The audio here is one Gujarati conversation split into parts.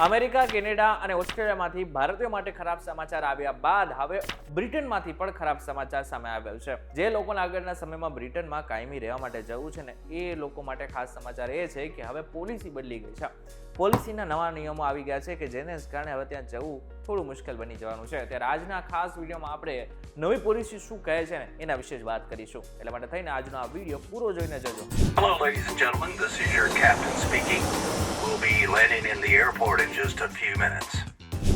અમેરિકા, કેનેડા અને ઓસ્ટ્રેલિયામાંથી ભારતીયો માટે ખરાબ સમાચાર આવ્યા બાદ હવે બ્રિટનમાંથી પણ ખરાબ સમાચાર સામે આવ્યા છે. જે લોકોને આગળના સમયમાં બ્રિટનમાં કાયમી રહેવા માટે જવું છે ને એ લોકો માટે ખાસ સમાચાર એ છે કે હવે પોલિસી બદલી ગઈ છે. પોલિસીના નવા નિયમો આવી ગયા છે કે જેને કારણે હવે ત્યાં જવું થોડું મુશ્કેલ બની જવાનું છે. ત્યારે આજના ખાસ વિડીયોમાં આપણે નવી પોલિસી શું કહે છે ને એના વિશે જ વાત કરીશું. એટલે માટે થઈને આજનો આ વિડીયો પૂરો જોઈને જજો. Hello, ladies and gentlemen. This is your captain speaking. We'll be landing in the airport in just a few minutes.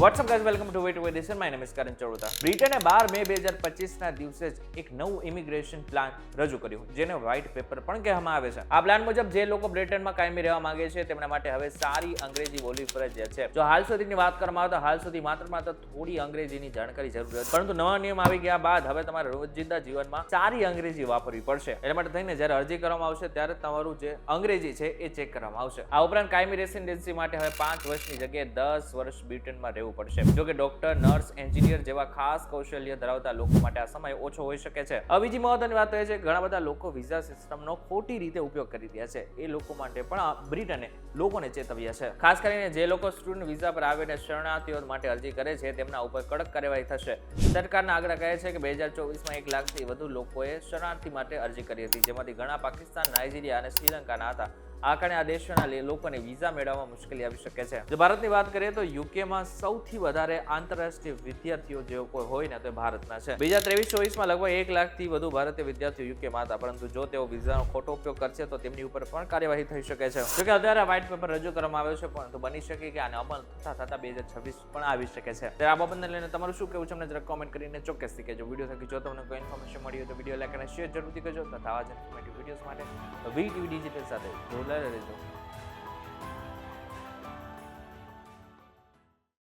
What's up guys, welcome to way to edition. My name is Karan Chaudhary. બ્રિટને 12 મે 2025ના દિવસે જ એક નવું ઇમિગ્રેશન પ્લાન રજૂ કર્યું, જેને વ્હાઇટ પેપર પણ કહેવામાં આવે છે. આ પ્લાન મુજબ જે લોકો બ્રિટનમાં કાયમી રહેવા માંગે છે તેમના માટે હવે સારી અંગ્રેજી બોલવી ફરજિયાત છે. જો હાલ સુધીની વાત કરવામાં આવે તો હાલ સુધી માત્ર થોડી અંગ્રેજીની જાણકારી જરૂર હતી, પરંતુ નવા નિયમ આવી ગયા બાદ હવે તમારે રોજિંદા જીવનમાં સારી અંગ્રેજી વાપરવી પડશે. એટલા માટે થઈને જ્યારે અરજી કરવામાં આવશે ત્યારે તમારું જે અંગ્રેજી છે એ ચેક કરવામાં આવશે. આ ઉપરાંત કાયમી રેસિડેન્સી માટે હવે 5 વર્ષની જગ્યાએ 10 વર્ષ બ્રિટનમાં રહેવું પડશે. જો કે ડોક્ટર, નર્સ, એન્જિનિયર જેવા ખાસ કૌશલ્ય ધરાવતા લોકો માટે આ સમય ઓછો હોઈ શકે છે. હવે બીજી મહત્વની વાત એ છે કે ઘણા બધા લોકો વિઝા સિસ્ટમનો ખોટી રીતે ઉપયોગ કરી રહ્યા છે. એ લોકો માટે પણ બ્રિટને લોકોને ચેતવ્યા છે. ખાસ કરીને જે લોકો સ્ટુડન્ટ વિઝા પર આવીને શરણાર્થીઓ માટે અરજી કરે છે તેમના ઉપર કડક કાર્યવાહી થશે. સરકારના આંકડા કહે છે કે 2024માં 1 લાખથી વધુ લોકોએ શરણાર્થી માટે અરજી કરી હતી, જેમાંથી ઘણા પાકિસ્તાન, નાઇજીરિયા અને શ્રીલંકાના હતા. આ કારણે આ દેશોના લોકોને વિઝા મેળવવામાં મુશ્કેલી આવી શકે છે. જો ભારતની વાત કરીએ તો યુકેમાં સૌથી વધારે આંતરરાષ્ટ્રીય વિદ્યાર્થીઓ જે કોઈ હોય ને તો ભારતના છે. 2023-24માં લગભગ 1 લાખથી વધુ ભારતીય વિદ્યાર્થીઓ યુકેમાં હતા, પરંતુ જો તેઓ વિઝાનો ખોટો ઉપયોગ કરશે તો તેમની ઉપર પણ કાર્યવાહી થઈ શકે છે. જોકે અત્યારે વ્હાઇટ પેપર રજૂ કરવામાં આવ્યો છે, પરંતુ બની શકે કે આને અમલ થતા 2026 પણ આવી શકે છે. ત્યારે આ બાબતને લઈને તમારું શું કહેવું છે અમને જરા કોમેન્ટ કરીને ચોક્કસથી કહેજો. વિડીયો થકી જો તમને કોઈ ઇન્ફોર્મેશન મળી હોય તો વિડીયો લાઈક અને શેર જરૂરથી કરજો તથા આવા જ ઇન્ફોર્મેટિવ વિડીયોઝ માટે વીટીવી ડિજિટલ સાથે જોડાયેલા રહેજો.